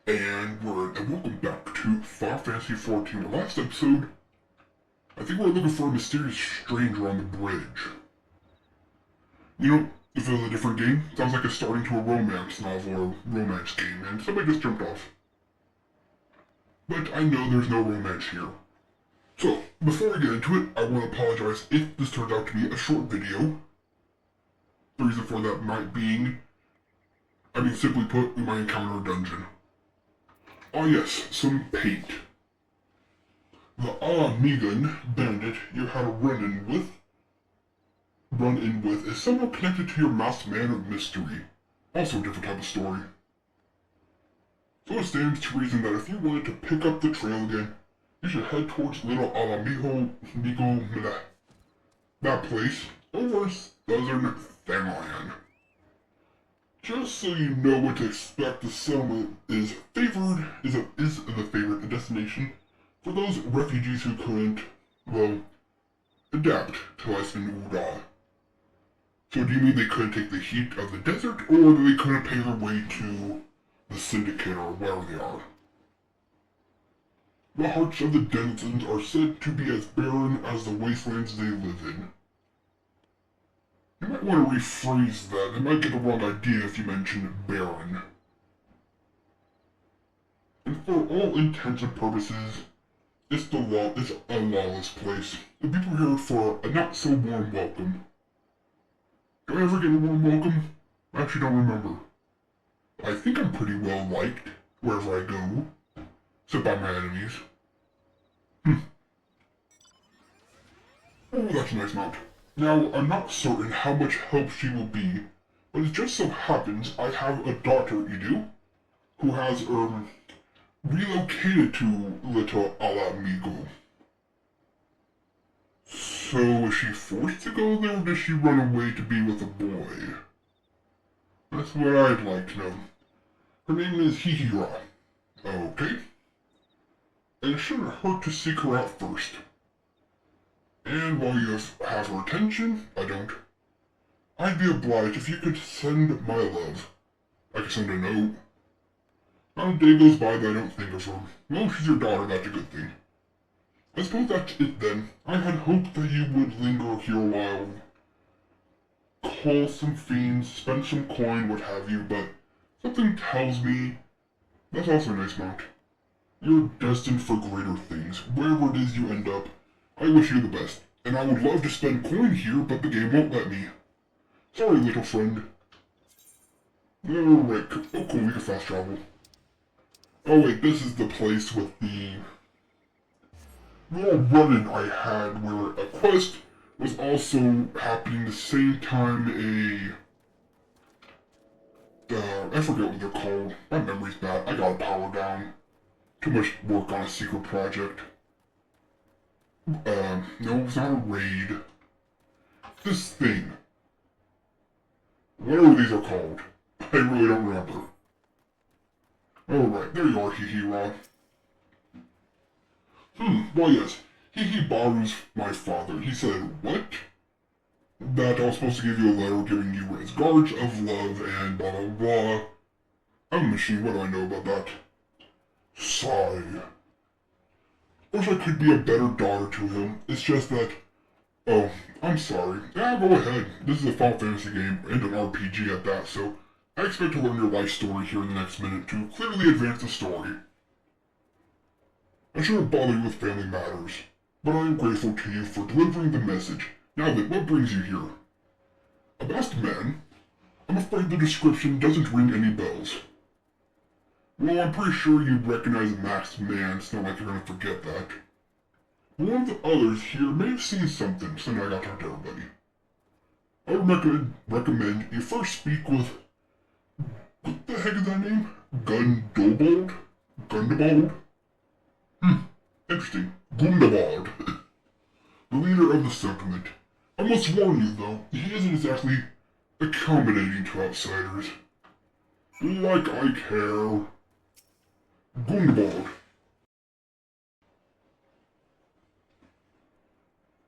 And welcome back to Fantasy XIV. Last episode, I think we're looking for a mysterious stranger on the bridge. You know, if it was a different game, sounds like it's starting to a romance novel or romance game, and somebody just jumped off. But I know there's no romance here. So, before we get into it, I want to apologize if this turns out to be a short video. The reason for that might being, simply put, we might encounter a dungeon. Ah yes, some paint. The Megan bandit you had a run-in with is somehow connected to your masked man of mystery. Also a different type of story. So it stands to reason that if you wanted to pick up the trail again, you should head towards little that place over southern Thangland. Just so you know what to expect, the settlement is the favorite destination for those refugees who couldn't, adapt to life in Ura. So do you mean they couldn't take the heat of the desert, or that they couldn't pay their way to the Syndicate or wherever they are? The hearts of the denizens are said to be as barren as the wastelands they live in. You might want to rephrase that. They might get the wrong idea if you mention barren. And for all intents and purposes, it's a lawless place. The people here for a not so warm welcome. Do I ever get a warm welcome? I actually don't remember. I think I'm pretty well liked wherever I go, except by my enemies. Oh, that's a nice mount. Now, I'm not certain how much help she will be, but it just so happens I have a daughter, who has, relocated to Little Alamigo. So, is she forced to go there, or does she run away to be with a boy? That's what I'd like to know. Her name is Hihira. Okay. And it shouldn't hurt to seek her out first. And while you have her attention, I'd be obliged if you could send my love. I could send a note. Not a day goes by that I don't think of her. Well, she's your daughter, that's a good thing. I suppose that's it then. I had hoped that you would linger here a while. Call some fiends, spend some coin, what have you, but something tells me that's also a nice mount. You're destined for greater things. Wherever it is you end up, I wish you the best, and I would love to spend coin here, but the game won't let me. Sorry, little friend. Alright, oh cool, we can fast travel. Oh wait, this is the place with the little run-in I had where a quest was also happening the same time I forget what they're called. My memory's bad, I gotta power down. Too much work on a secret project. No, it's not a raid. This thing. Whatever these are called. I really don't remember. Alright, there you are, Hihira. Why yes, Hihibaru's my father. He said, what? That I was supposed to give you a letter giving you his guards of love and blah blah blah. I'm a machine, what do I know about that? Sigh. Wish I could be a better daughter to him. It's just that... Oh, I'm sorry. Yeah, go ahead. This is a Final Fantasy game, and an RPG at that, so I expect to learn your life story here in the next minute to clearly advance the story. I shouldn't bother you with family matters, but I am grateful to you for delivering the message. Now then, what brings you here? A masked man? I'm afraid the description doesn't ring any bells. Well, I'm pretty sure you'd recognize a masked man, it's not like you're gonna forget that. One of the others here may have seen something, so now I gotta talk to everybody. I would recommend you first speak with... What the heck is that name? Gundobald? Gundobald? Interesting. Gundobald. The leader of the settlement. I must warn you, though, he isn't exactly accommodating to outsiders. Like I care. Gundobald.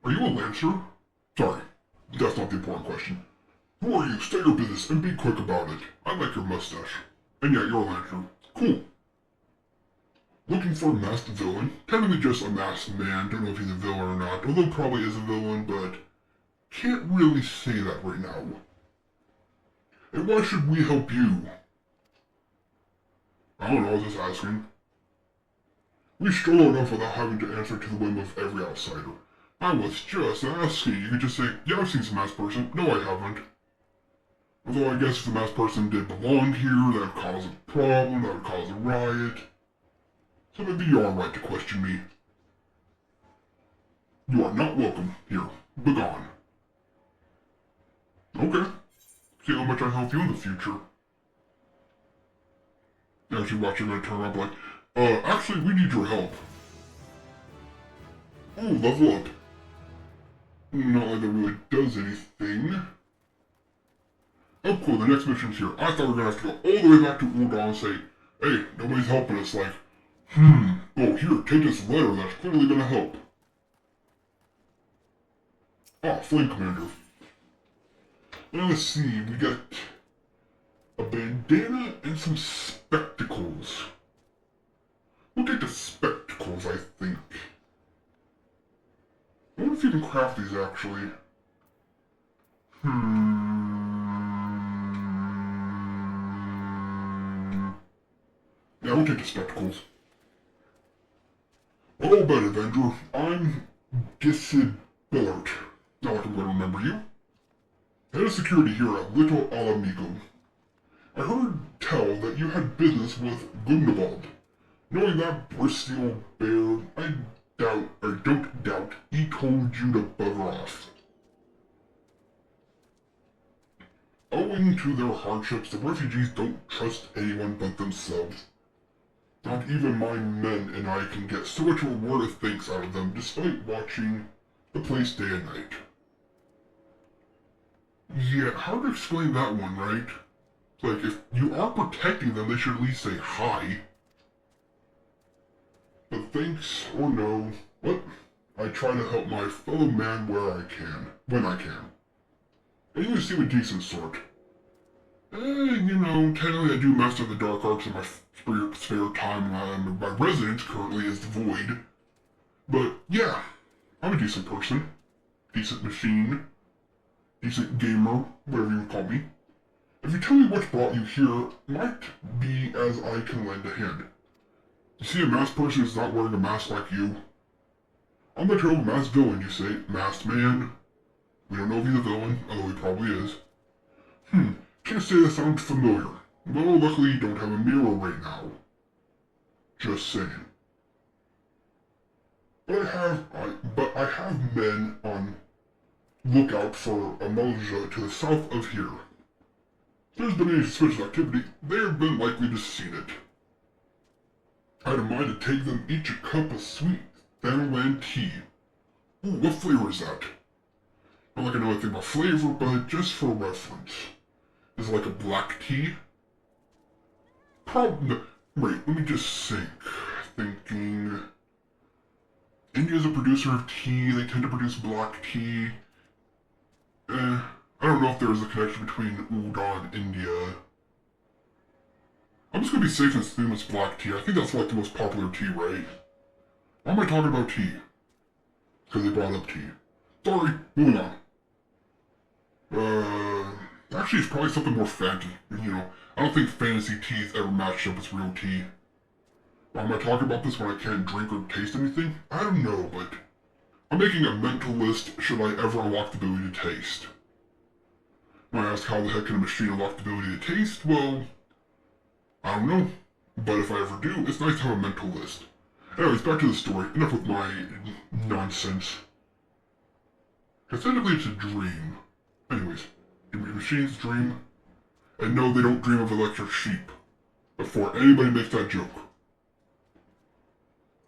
Are you a lancer? Sorry, that's not the important question. Who are you? State your business and be quick about it. I like your mustache. And yeah, you're a lancer. Cool. Looking for a masked villain. Technically just a masked man. Don't know if he's a villain or not. Although probably is a villain, but can't really say that right now. And why should we help you? I don't know, I was just asking. We struggle enough without having to answer to the whim of every outsider. I was just asking. You could just say, yeah, I've seen some masked person. No, I haven't. Although I guess if the masked person did belong here, that would cause a problem, that would cause a riot. So maybe you are right to question me. You are not welcome here. Begone. Okay. See how much I help you in the future. Actually, watch, you're gonna turn around like, actually, we need your help. Oh, level up. Not like that really does anything. Oh, cool, the next mission's here. I thought we were gonna have to go all the way back to Udon and say, hey, nobody's helping us, like, oh, here, take this letter, that's clearly gonna help. Ah, Flame Commander. Now let's see, we got a bandana and some spectacles. We'll take the spectacles, I think. I wonder if you can craft these, actually. Yeah, we'll take the spectacles. Hello, Bad Avenger. I'm Gisid Billart. Not like I'm going to remember you. Head of security here at Little Alamigo. I heard tell that you had business with Gundabald. Knowing that bristly old bear, I don't doubt he told you to bugger off. Owing to their hardships, the refugees don't trust anyone but themselves. Not even my men and I can get so much of a word of thanks out of them despite watching the place day and night. Yeah, hard to explain that one, right? It's like, if you are protecting them, they should at least say hi. But thanks or no, what? I try to help my fellow man where I can, when I can. And you seem a decent sort. You know, technically I do master the dark arts in my spare time. My residence currently is the void. But yeah, I'm a decent person. Decent machine. Decent gamer, whatever you would call me. If you tell me what's brought you here, might be as I can lend a hand. You see a masked person who's not wearing a mask like you? I'm the terrible masked villain, you say. Masked man. We don't know if he's a villain, although he probably is. Can't say that sounds familiar. Well, luckily you don't have a mirror right now. Just saying. But I have men on lookout for a Moja to the south of here. If there's been any suspicious activity, they have been likely to seen it. I had in mind to take them each a cup of sweet Thanaland tea. Ooh, what flavor is that? Not like I know anything about flavor, but just for reference. Is it like a black tea? Probably. Wait, let me just think. Thinking. India's a producer of tea, they tend to produce black tea. I don't know if there's a connection between Udon and India. I'm just gonna be safe and assume it's black tea. I think that's like the most popular tea, right? Why am I talking about tea? Because they brought up tea. Sorry, moving on. Actually it's probably something more fancy. You know, I don't think fantasy teas ever matched up with real tea. Why am I talking about this when I can't drink or taste anything? I don't know, but I'm making a mental list should I ever unlock the ability to taste. When I ask how the heck can a machine unlock the ability to taste, well, I don't know. But if I ever do, it's nice to have a mental list. Anyways, back to the story. Enough with my nonsense. Because technically it's a dream. Anyways, machines dream. And no, they don't dream of electric sheep. Before anybody makes that joke.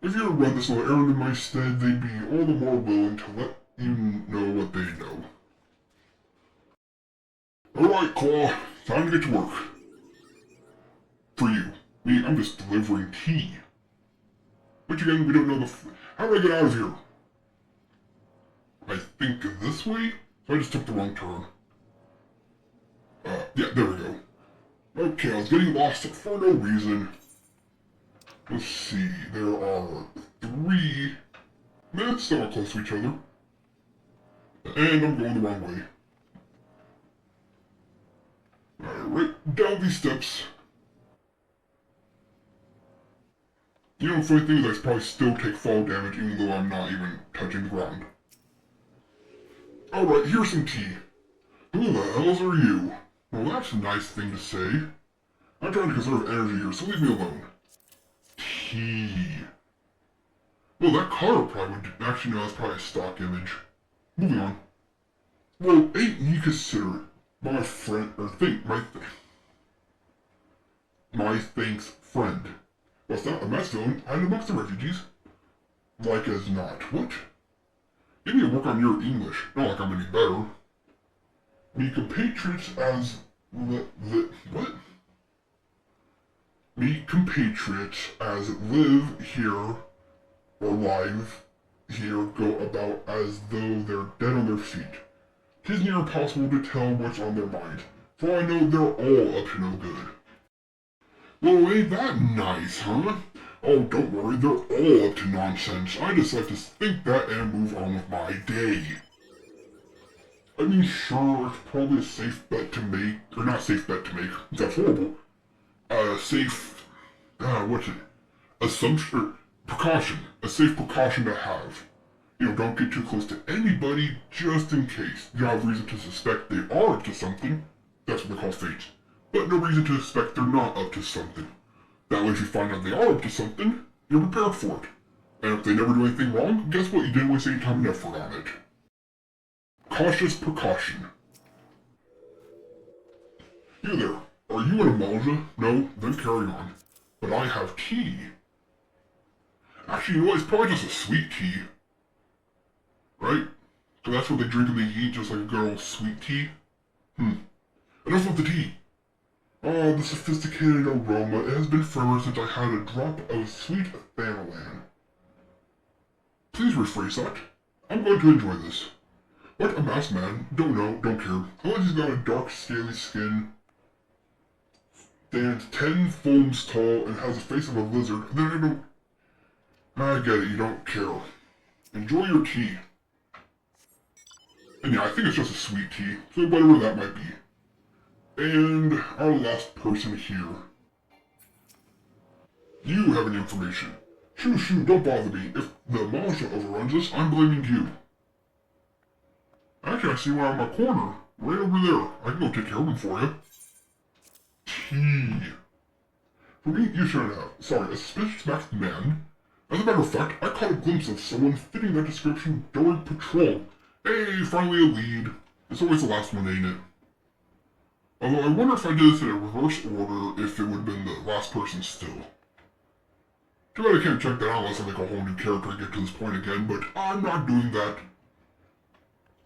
If you were to run this little errand in my stead, they'd be all the more willing to let you know what they know. Alright, Claw. Time to get to work. For you. Me, I'm just delivering tea. Which again, we don't know how do I get out of here? I think this way? So I just took the wrong turn. Yeah, there we go. Okay, I was getting lost for no reason. Let's see, there are 3 minutes somewhat close to each other. And I'm going the wrong way. Alright, down these steps. You know, the funny thing is I probably still take fall damage even though I'm not even touching the ground. Alright, here's some tea. Who the hells are you? Well, that's a nice thing to say. I'm trying to conserve energy here, so leave me alone. Tea. Well, that color probably would... Actually, no, that's probably a stock image. Moving on. Well, ain't you consider it my friend... Or think, my thanks friend. What's that? A mess zone hiding amongst the refugees? Like as not. What? You need to work on your English. Not like I'm any better. Me compatriots as... What? Me compatriots as live here, or live here, go about as though they're dead on their feet. 'Tis near impossible to tell what's on their mind, for I know they're all up to no good. Well, ain't that nice, huh? Oh, don't worry, they're all up to nonsense. I just like to think that and move on with my day. I mean, sure, it's probably a safe bet to make, or not safe bet to make, that's horrible. Precaution. A safe precaution to have. You know, don't get too close to anybody, just in case. You have reason to suspect they are up to something. That's what they call fates. But no reason to suspect they're not up to something. That way if you find out they are up to something, you're prepared for it. And if they never do anything wrong, guess what? You didn't waste any time and effort on it. Cautious precaution. You there. Are you an emulsion? No? Then carry on. But I have tea. Actually, you know what? It's probably just a sweet tea. Right? So that's what they drink and they eat, just like a good old sweet tea. Enough of the tea. Oh, the sophisticated aroma. It has been forever since I had a drop of sweet thanalan. Please rephrase that. I'm going to enjoy this. What, a masked man? Don't know, don't care. Unless he's got a dark, scaly skin, stands 10 foams tall, and has the face of a lizard, then I don't... I get it, you don't care. Enjoy your tea. And yeah, I think it's just a sweet tea, so whatever that might be. And our last person here. You have any information. Shoo, don't bother me. If the Masha overruns us, I'm blaming you. Actually, I see one on my corner. Right over there. I can go take care of him for you. Tea. For me, you shouldn't have. Sorry, a suspicious masked man. As a matter of fact, I caught a glimpse of someone fitting that description during patrol. Hey, finally a lead. It's always the last one, ain't it? Although I wonder if I did this in a reverse order, if it would have been the last person still. Too bad I can't check that out unless I make a whole new character to get to this point again, but I'm not doing that.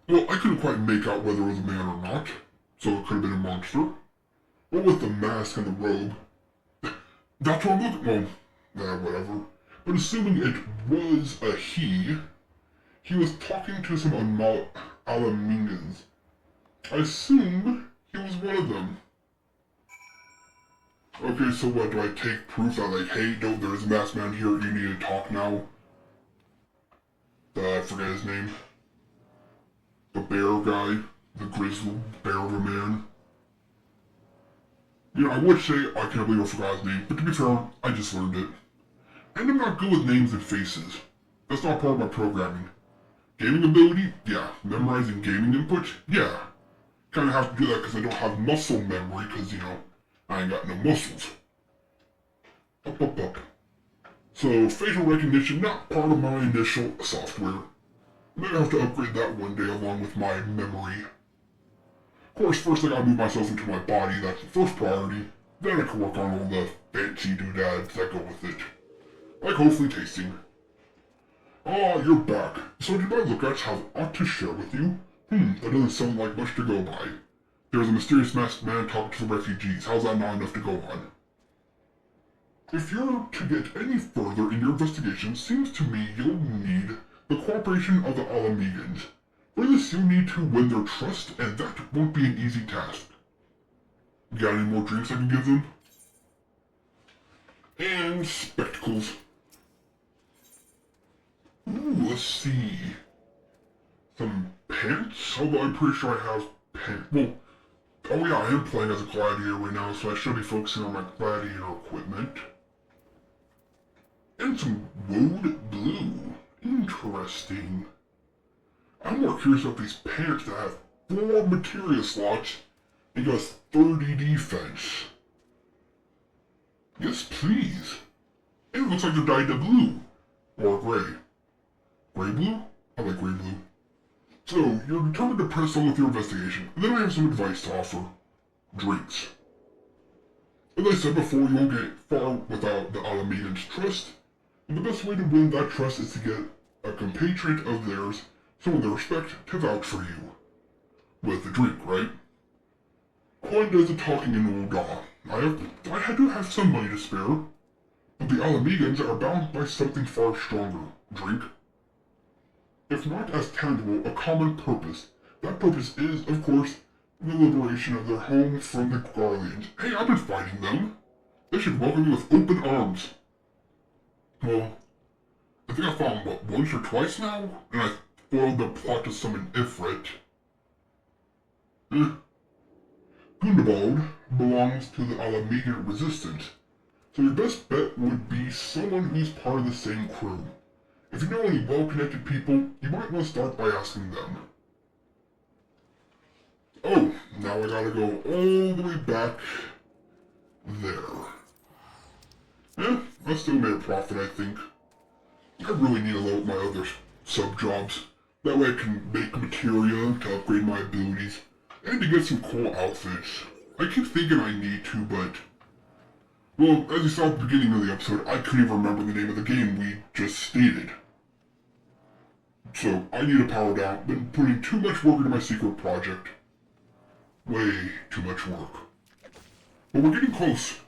Well, I couldn't quite make out whether it was a man or not, so it could have been a monster. What with the mask and the robe? That's what I'm looking... Well, whatever. But assuming it was a he was talking to some Alamingans. I assume he was one of them. Okay, so what, do I take proof that, like, hey, no, there's a masked man here, you need to talk now? I forget his name. The bear guy. The grizzly bear of a man. You know, I would say I can't believe I forgot his name, but to be fair, I just learned it. And I'm not good with names and faces. That's not part of my programming. Gaming ability? Yeah. Memorizing gaming input? Yeah. Kinda have to do that because I don't have muscle memory, because, you know, I ain't got no muscles. Up. So, facial recognition, not part of my initial software. I'm gonna have to upgrade that one day along with my memory. Of course, first I gotta move myself into my body, that's the first priority. Then I can work on all the fancy doodads that go with it. Like hopefully tasting. Ah, you're back. So did my lookouts have aught to share with you? That doesn't sound like much to go by. There's a mysterious masked man talking to the refugees. How's that not enough to go on? If you're to get any further in your investigation, seems to me you'll need the cooperation of the Alamegans. For this you'll need to win their trust, and that won't be an easy task. Got any more drinks I can give them? And spectacles. Ooh, let's see. Some pants? Although I'm pretty sure I have pants. Well, oh yeah, I am playing as a gladiator right now, so I should be focusing on my gladiator equipment. And some woad blue. Interesting. I'm more curious about these pants that have 4 materia slots and got 30 defense. Yes, please. And it looks like they're dyed to blue. Or gray. Gray blue? I like gray blue. So, you're determined to press on with your investigation, and then I have some advice to offer. Drinks. As I said before, you won't get far without the Alamegan's trust, and the best way to win that trust is to get a compatriot of theirs, someone they respect, to vouch for you. With a drink, right? Coin does the talking in old Gaw. I do have some money to spare, but the Alamegans are bound by something far stronger. Drink. If not as tangible, a common purpose. That purpose is, of course, the liberation of their home from the Garleans. Hey, I've been fighting them. They should welcome me with open arms. Well, I think I fought them, once or twice now? And I foiled the plot to summon Ifrit. Gundabald belongs to the Alamegan resistance, so your best bet would be someone who's part of the same crew. If you know any well-connected people, you might want to start by asking them. Oh, now I gotta go all the way back there. I still made a profit, I think. I really need to level up my other sub-jobs. That way I can make materia to upgrade my abilities, and to get some cool outfits. I keep thinking I need to, but... well, as you saw at the beginning of the episode, I couldn't even remember the name of the game we just stated. So, I need to power down. Been putting too much work into my secret project. Way too much work. But we're getting close.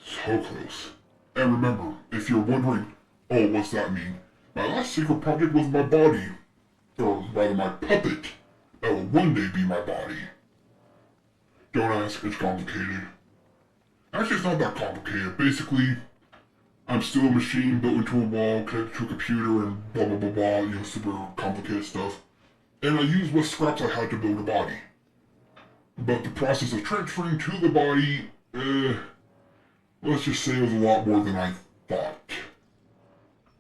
So close. And remember, if you're wondering, oh, what's that mean? My last secret project was my body. Or rather, my puppet. That will one day be my body. Don't ask, it's complicated. Actually, it's not that complicated. Basically, I'm still a machine built into a wall, connected to a computer, and blah blah blah blah, you know, super complicated stuff. And I used what scraps I had to build a body. But the process of transferring to the body, let's just say it was a lot more than I thought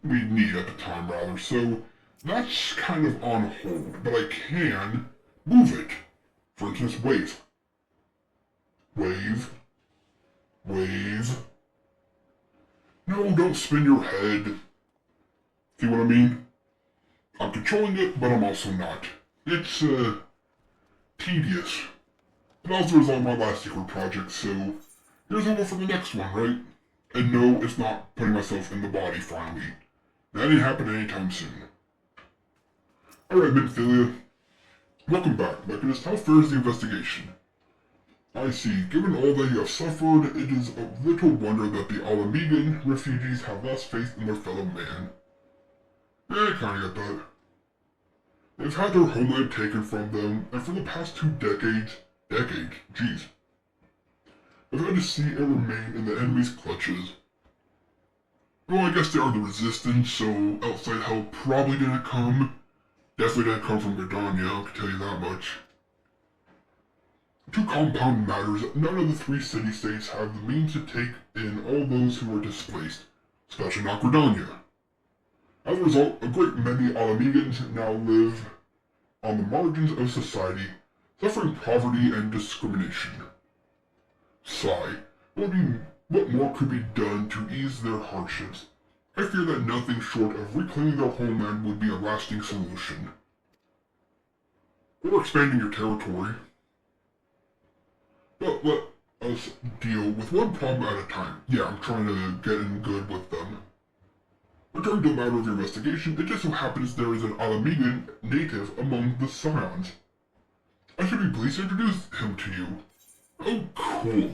we'd need at the time, rather. So, that's kind of on hold, but I can move it. For instance, wave. Wave. Wave. No, don't spin your head. See what I mean? I'm controlling it, but I'm also not. It's, tedious. But also was on my last secret project, so here's a go for the next one, right? And no, it's not putting myself in the body finally. That ain't happening anytime soon. Alright, Minfilia. Welcome back, Mechanist. How fares the investigation? I see. Given all that you have suffered, it is of little wonder that the Alamegan refugees have less faith in their fellow man. I kinda get that. They've had their homeland taken from them, and for the past 2 decades, jeez, they've had to see it remain in the enemy's clutches. Well, I guess they are the resistance, so outside help probably didn't come. Definitely didn't come from Gridania, I can tell you that much. To compound matters, none of the 3 city-states have the means to take in all those who were displaced, especially not Gridania. As a result, a great many Alamegans now live on the margins of society, suffering poverty and discrimination. Sigh. What more could be done to ease their hardships? I fear that nothing short of reclaiming their homeland would be a lasting solution. Or expanding your territory. But let us deal with one problem at a time. Yeah, I'm trying to get in good with them. Returning to the matter of your investigation, it just so happens there is an Alamegan native among the Scions. I should be pleased to introduce him to you. Oh, cool.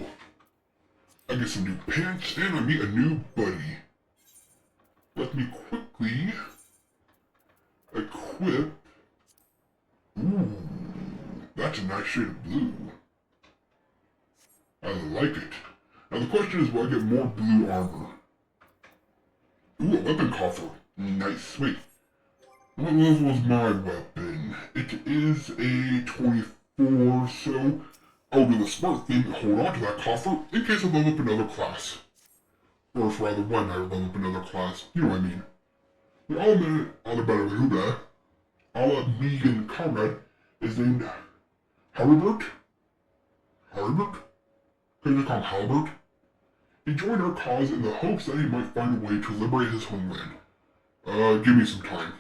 I get some new pants, and I meet a new buddy. Let me quickly equip... Ooh, that's a nice shade of blue. I like it. Now the question is, will I get more blue armor? Ooh, a weapon coffer. Nice. Wait. What level is my weapon? It is a 24, so I'll do the smart thing, hold on to that coffer in case I level up another class. Or rather, when I level up another class. You know what I mean. The Megan comrade is named Halibert? Halibert? Can you just call him Halibert? He joined our cause in the hopes that he might find a way to liberate his homeland. Give me some time.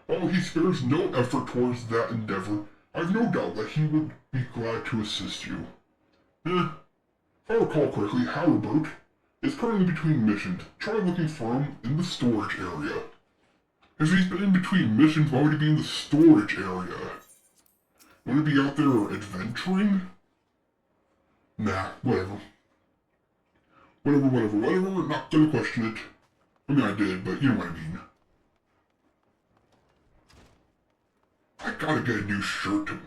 While he spares no effort towards that endeavor, I've no doubt that he would be glad to assist you. If I recall correctly, Halibert is currently between missions. Try looking for him in the storage area. If he's been in between missions, why would he be in the storage area? Would he be out there adventuring? Nah, whatever. Whatever, not gonna question it. I mean, I did, but you know what I mean. I gotta get a new shirt. It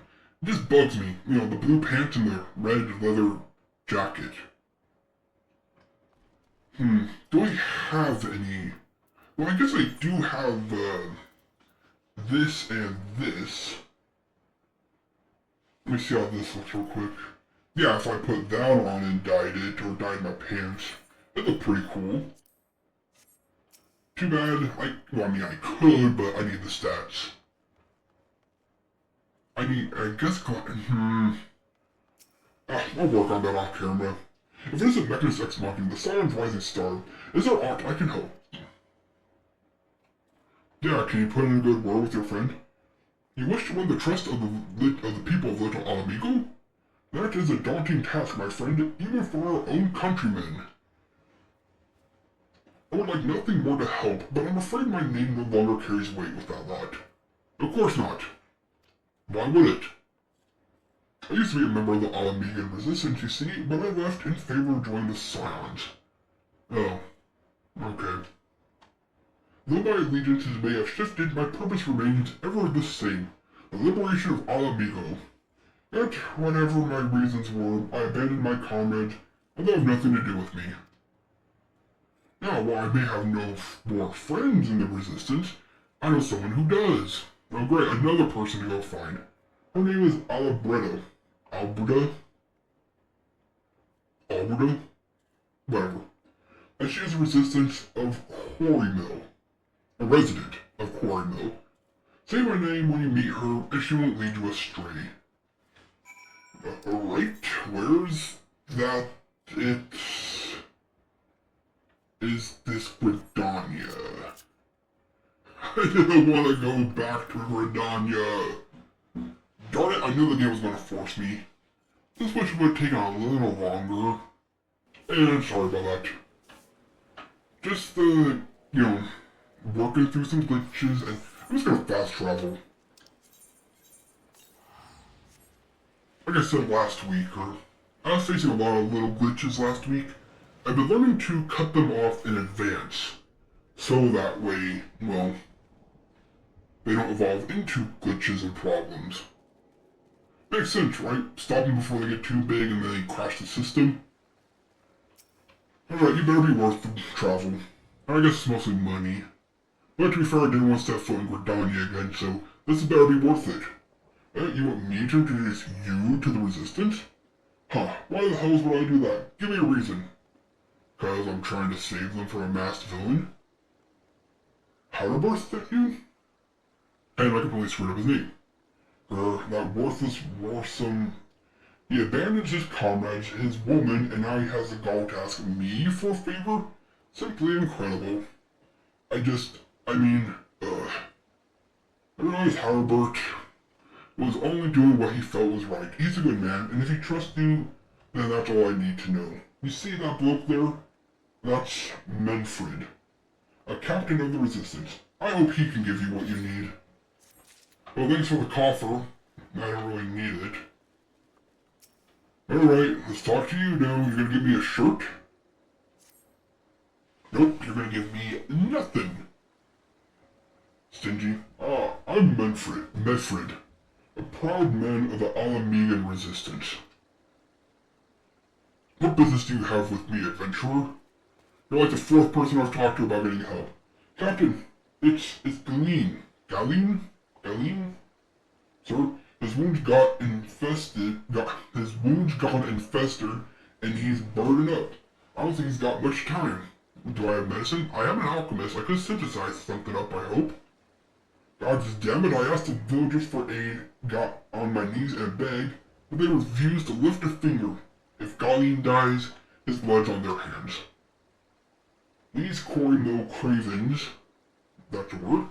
just bugs me. You know, the blue pants and the red leather jacket. Do I have any... Well, I guess I do have, this and this. Let me see how this looks real quick. Yeah, if I put that on and dyed it, or dyed my pants, it'd look pretty cool. Too bad, I could, but I need the stats. I guess, I'll work on that off camera. If it isn't Mechanist X Mocking, the Scion's Rising Star, is there aught I can help? Yeah, can you put in a good word with your friend? You wish to win the trust of the people of Little Alamigo? That is a daunting task, my friend, even for our own countrymen. I would like nothing more to help, but I'm afraid my name no longer carries weight with that lot. Of course not. Why would it? I used to be a member of the Alamigan Resistance, you see, but I left in favor of joining the Scions. Oh. Okay. Though my allegiances may have shifted, my purpose remains ever the same, the liberation of Alamigo. Yet, whatever my reasons were, I abandoned my comrades, and they have nothing to do with me. Now, while I may have no more friends in the Resistance, I know someone who does. Oh great, another person to go find. Her name is Albreda. Albreda? Whatever. And she is a resistance of Quarry Mill. A resident of Quarry Mill. Say my name when you meet her, and she won't lead you astray. Alright, where's that? Is this Gridania? I didn't want to go back to Gridania. Darn it, I knew the game was going to force me. This wish would have taken a little longer. And sorry about that. Just, working through some glitches, and I'm just going to fast travel. Like I said last week, I was facing a lot of little glitches last week. I've been learning to cut them off in advance. So that way, well, they don't evolve into glitches and problems. Makes sense, right? Stop them before they get too big and then they crash the system. Alright, you better be worth the travel. I guess it's mostly money. But to be fair, I didn't want to step foot in Gridania again, so this better be worth it. You want me to introduce you to the Resistance? Huh, why the hells would I do that? Give me a reason. 'Cause I'm trying to save them from a masked villain? Haraburst, that you? And I completely screwed up his name. That worthless, warsome... He abandons his comrades, his woman, and now he has the gall to ask me for a favor? Simply incredible. I realize Harbert was only doing what he felt was right. He's a good man, and if he trusts you, then that's all I need to know. You see that bloke there? That's Manfred, a captain of the Resistance. I hope he can give you what you need. Well, thanks for the coffer. I don't really need it. Alright, let's talk to you now. You're gonna give me a shirt? Nope, you're gonna give me nothing. Stingy. I'm Manfred, a proud man of the Alamigan Resistance. What business do you have with me, adventurer? You're like the fourth person I've talked to about getting help. Captain, it's Galeen. Galeen? Sir, his wounds got infested, and he's burning up. I don't think he's got much time. Do I have medicine? I am an alchemist. I could synthesize something up, I hope. God damn it, I asked the villagers for aid, got on my knees and begged, but they refused to lift a finger. If Galeen dies, his blood's on their hands. These quarry mill cravens, that's a word,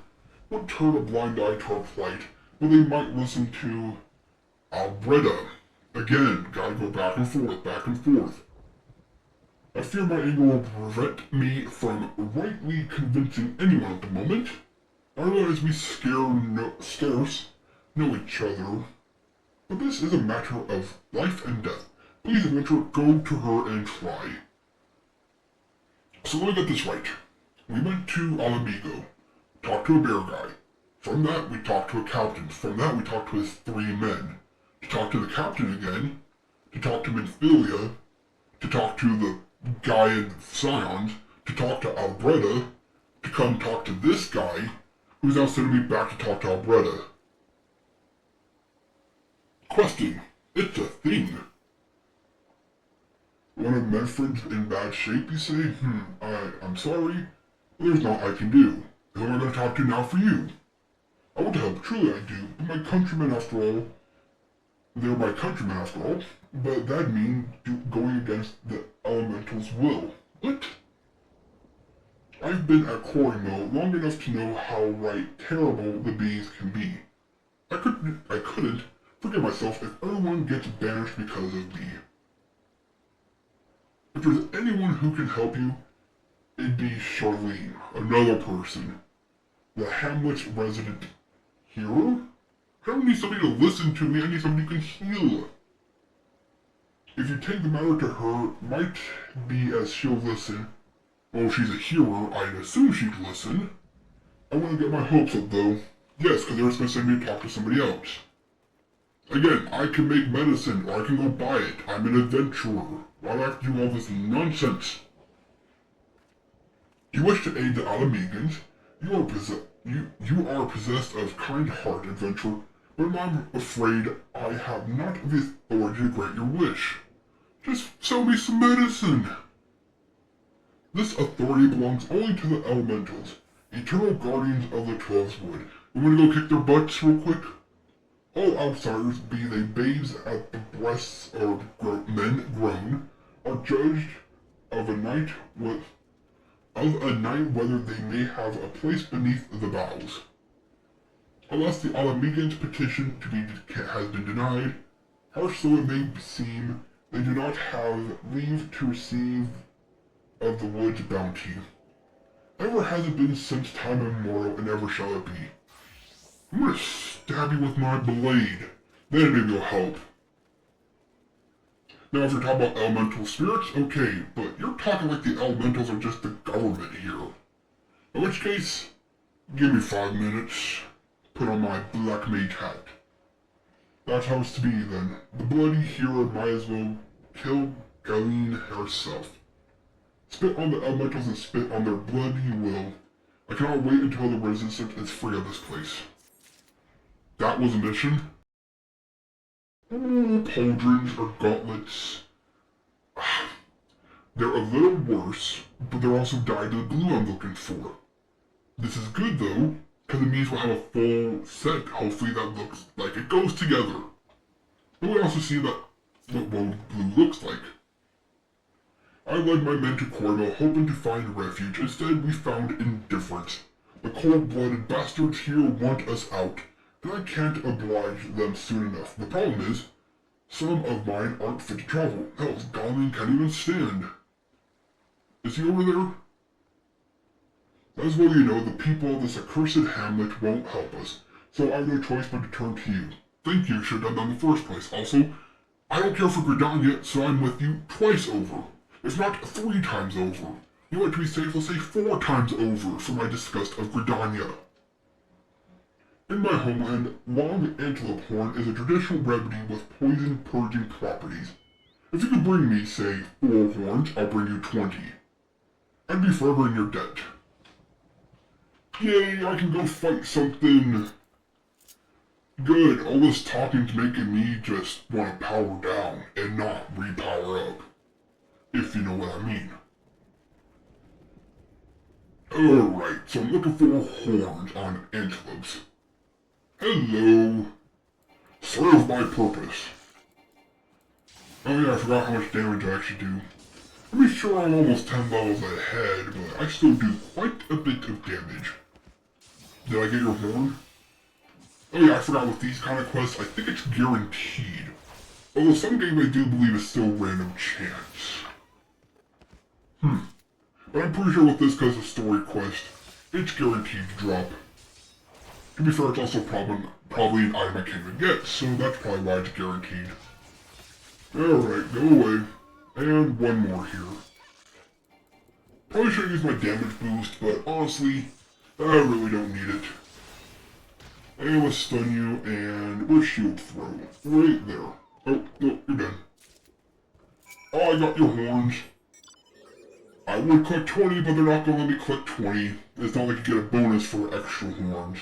would turn a blind eye to our plight, but they might listen to Albreda. Again, gotta go back and forth. I fear my anger will prevent me from rightly convincing anyone at the moment. I realize we scarce know each other, but this is a matter of life and death. Please, adventurer, go to her and try. So let me get this right. We went to Alamigo, talked to a bear guy. From that, we talked to a captain. From that, we talked to his 3 men. To talk to the captain again. To talk to Minfilia. To talk to the guy in Scions. To talk to Albreda. To come talk to this guy, who's now sending me back to talk to Albreda. Questing. It's a thing. One of Medford's in bad shape, you say? I'm sorry. There's naught I can do. Who am I going to talk to now for you? I want to help, truly I do, but my countrymen after all. They're my countrymen after all, but that means going against the elemental's will. What? I've been at Quarry Mill long enough to know how terrible the bees can be. I couldn't forgive myself if everyone gets banished because of me. If there's anyone who can help you, it'd be Charlene, another person. The Hamlet's resident hero? I don't need somebody to listen to me, I need somebody who can heal. If you take the matter to her, might be as she'll listen. Well, she's a hero, I'd assume she'd listen. I want to get my hopes up though. Yes, because they were supposed to send me to talk to somebody else. Again, I can make medicine, or I can go buy it. I'm an adventurer. Why do I have to do all this nonsense? You wish to aid the Alamegans. You are possessed of kind heart, adventurer, but I'm afraid I have not the authority to grant your wish. Just sell me some medicine. This authority belongs only to the elementals, eternal guardians of the 12's wood. You want to go kick their butts real quick? All outsiders, be they babes at the breasts or men grown, are judged of a night whether they may have a place beneath the boughs. Unless the Alamegans' petition has been denied, harsh though it may seem, they do not have leave to receive of the wood's bounty. Ever has it been since time immemorial, and ever shall it be. I'm gonna stab you with my blade. Then maybe you'll help. Now if you're talking about elemental spirits, okay, but you're talking like the elementals are just the government here. In which case, give me 5 minutes, put on my black mage hat. That's how it's to be then. The bloody hero might as well kill Galeen herself. Spit on the elementals and spit on their blood you will. I cannot wait until the resistance is free of this place. That was a mission. Pauldrons or gauntlets. They're a little worse, but they're also dyed to the blue I'm looking for. This is good though, because it means we'll have a full set, hopefully that looks like it goes together. But we also see what blue looks like. I led my men to Cornwall hoping to find refuge. Instead, we found indifference. The cold-blooded bastards here want us out, and I can't oblige them soon enough. The problem is, some of mine aren't fit to travel. Hell, Galeen can't even stand. Is he over there? As well you know, the people of this accursed hamlet won't help us, so I have no choice but to turn to you. Thank you, should have done that in the first place. Also, I don't care for Gridania, so I'm with you twice over. If not 3 times over. You want to be safe, let's say 4 times over for my disgust of Gridania. In my homeland, long antelope horn is a traditional remedy with poison purging properties. If you could bring me, say, 4 horns, I'll bring you 20. I'd be forever in your debt. Yay, I can go fight something. Good, all this talking's making me just want to power down and not repower up. If you know what I mean. Alright, so I'm looking for horns on antelopes. Hello. Serve my purpose. Oh yeah, I forgot how much damage I actually do. I'm sure I'm almost 10 levels ahead, but I still do quite a bit of damage. Did I get your horn? Oh yeah, I forgot with these kind of quests, I think it's guaranteed. Although some games I do believe is still random chance. But I'm pretty sure with this, because of story quest, it's guaranteed to drop. To be fair, it's also probably an item I can't even get, so that's probably why it's guaranteed. Alright, go away. And one more here. Probably should use my damage boost, but honestly, I really don't need it. And let's stun you, and we'll shield throw. Right there. Oh, no, you're done. Oh, I got your horns. I would collect 20, but they're not going to let me collect 20. It's not like you get a bonus for extra horns.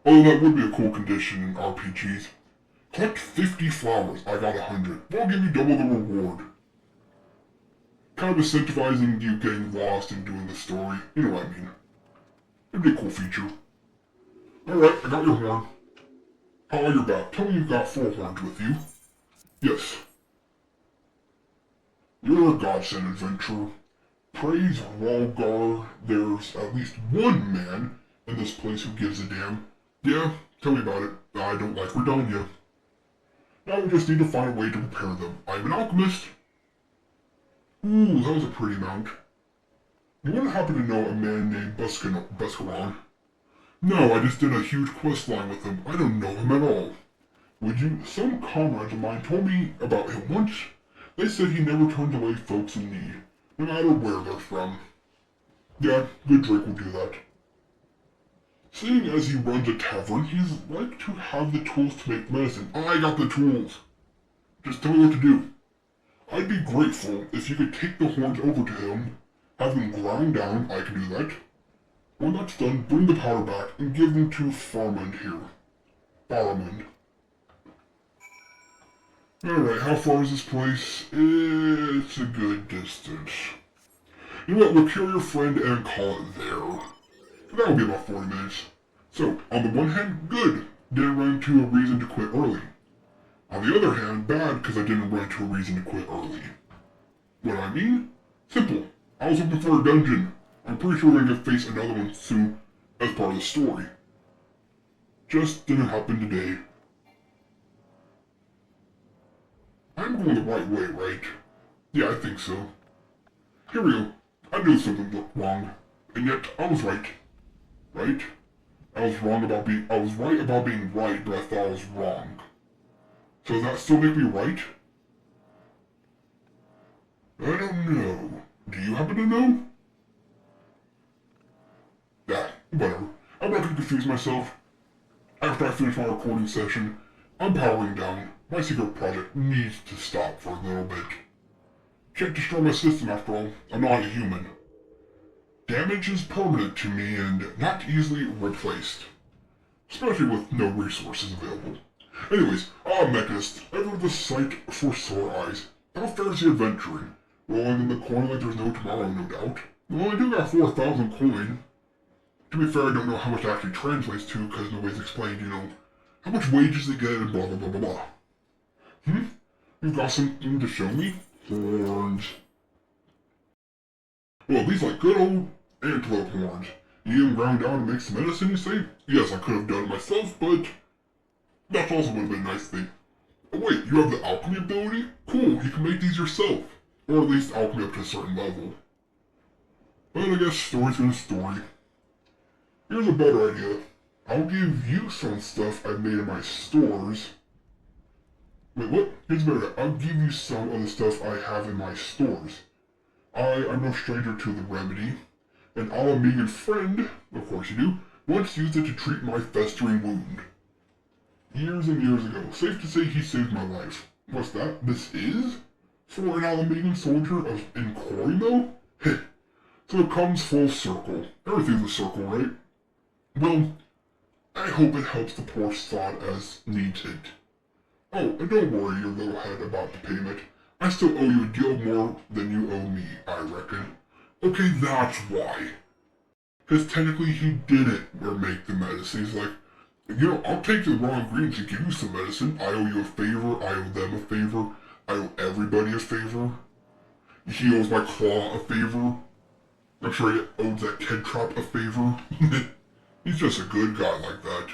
Although that would be a cool condition in RPGs. Collect 50 flowers, I got 100. We'll give you double the reward. Kind of incentivizing you getting lost and doing the story. You know what I mean. It'd be a cool feature. Alright, I got your horn. How are you back? Tell me you got 4 horns with you. Yes. You're a godsend adventurer. Praise Walgar, there's at least one man in this place who gives a damn. Yeah, tell me about it. I don't like Gridania. Now we just need to find a way to repair them. I'm an alchemist. Ooh, that was a pretty mount. You wouldn't happen to know a man named Buscaron? No, I just did a huge quest line with him. I don't know him at all. Would you? Some comrades of mine told me about him once. They said he never turns away folks in need, no matter where they're from. Yeah, good Drake will do that. Seeing as he runs a tavern, he's like to have the tools to make medicine. I got the tools. Just tell me what to do. I'd be grateful if you could take the horns over to him, have them ground down, I can do that. When that's done, bring the powder back and give them to Farmund here. Farmund. Alright, how far is this place? It's a good distance. You know what, we'll kill your friend and call it there. That'll be about 40 minutes. So, on the one hand, good. Didn't run into a reason to quit early. On the other hand, bad because I didn't run into a reason to quit early. What I mean? Simple. I was looking for a dungeon. I'm pretty sure we're going to face another one soon as part of the story. Just didn't happen today. I'm going the right way, right? Yeah, I think so. Here we go. I knew something looked wrong, and yet I was right. Right? I was right about being right, but I thought I was wrong. So does that still make me right? I don't know. Do you happen to know? Ah, whatever. I'm not gonna confuse myself. After I finish my recording session, I'm powering down. My secret project needs to stop for a little bit. Can't destroy my system after all. I'm not a human. Damage is permanent to me and not easily replaced. Especially with no resources available. Anyways, Mechanist, ever the sight for sore eyes. How fares the adventuring? Rolling in the coin like there's no tomorrow, no doubt. Well, I do got 4,000 coin. To be fair, I don't know how much it actually translates to, because nobody's explained, how much wages they get and blah blah blah blah blah. You got something to show me? Horns. Well, these like good old antelope horns. You get them ground down to make some medicine, you say? Yes, I could have done it myself, but that's also would have been a nice thing. Oh wait, you have the alchemy ability? Cool, you can make these yourself. Or at least alchemy up to a certain level. But I guess story's been a story. Here's a better idea. I'll give you some stuff I've made in my stores. Wait, what? Here's better. I'll give you some of the stuff I have in my stores. I'm no stranger to the remedy. An Alamigan friend, of course you do, once used it to treat my festering wound. Years and years ago. Safe to say he saved my life. What's that? This is? for an Alamagan soldier in Corimo? Heh. So it comes full circle. Everything's a circle, right? Well, I hope it helps the poor sod as needs it. Oh, and don't worry your little head about the payment. I still owe you a deal more than you owe me, I reckon. Okay, that's why. Because technically he didn't make the medicine. He's like, I'll take the raw ingredients and give you some medicine. I owe you a favor, I owe them a favor, I owe everybody a favor. He owes my claw a favor. I'm sure he owes that Kid Trap a favor. He's just a good guy like that.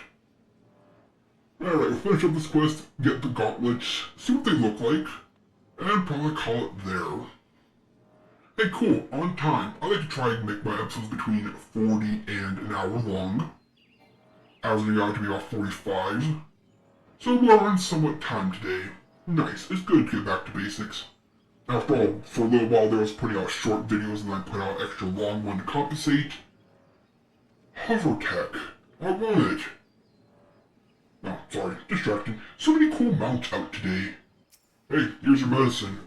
Alright, we'll finish up this quest, get the gauntlets, see what they look like, and probably call it there. Hey, cool, on time. I like to try and make my episodes between 40 and an hour long. Averaging out to be about 45. So we're on somewhat time today. Nice, it's good to get back to basics. After all, for a little while there was putting out short videos and then put out extra long one to compensate. Hover tech. I want it. Oh, sorry, distracting. So many cool mounts out today. Hey, here's your medicine.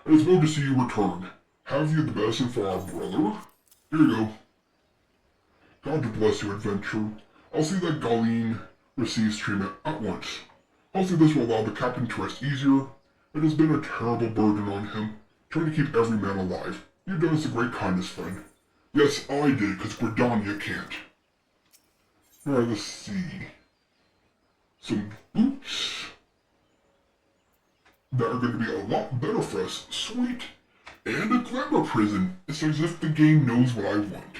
It is well to see you return. Have you the medicine for our brother? Here you go. God to bless your adventure. I'll see that Galeen receives treatment at once. Hopefully this will allow the captain to rest easier. It has been a terrible burden on him, trying to keep every man alive. You've done us a great kindness, friend. Yes, I did, because Gridania can't. Alright, let's see. Some boots that are going to be a lot better for us. Sweet. And a glamour prison. It's as if the game knows what I want.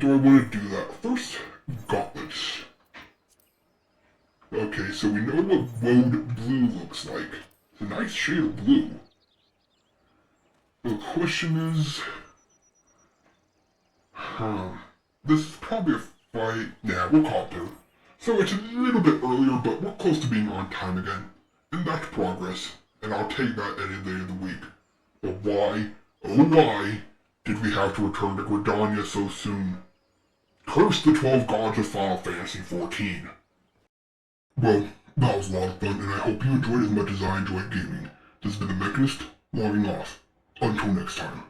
Do I want to do that? First, gauntlets. Okay, so we know what road blue looks like. It's a nice shade of blue. The question is... This is probably a fight... Nah, we'll call it there. So it's a little bit earlier, but we're close to being on time again. And that's progress. And I'll take that any day of the week. But why, oh why, did we have to return to Gridania so soon? Curse the 12 gods of Final Fantasy XIV. Well, that was a lot of fun, and I hope you enjoyed as much as I enjoyed gaming. This has been TheMechanist, logging off. Until next time.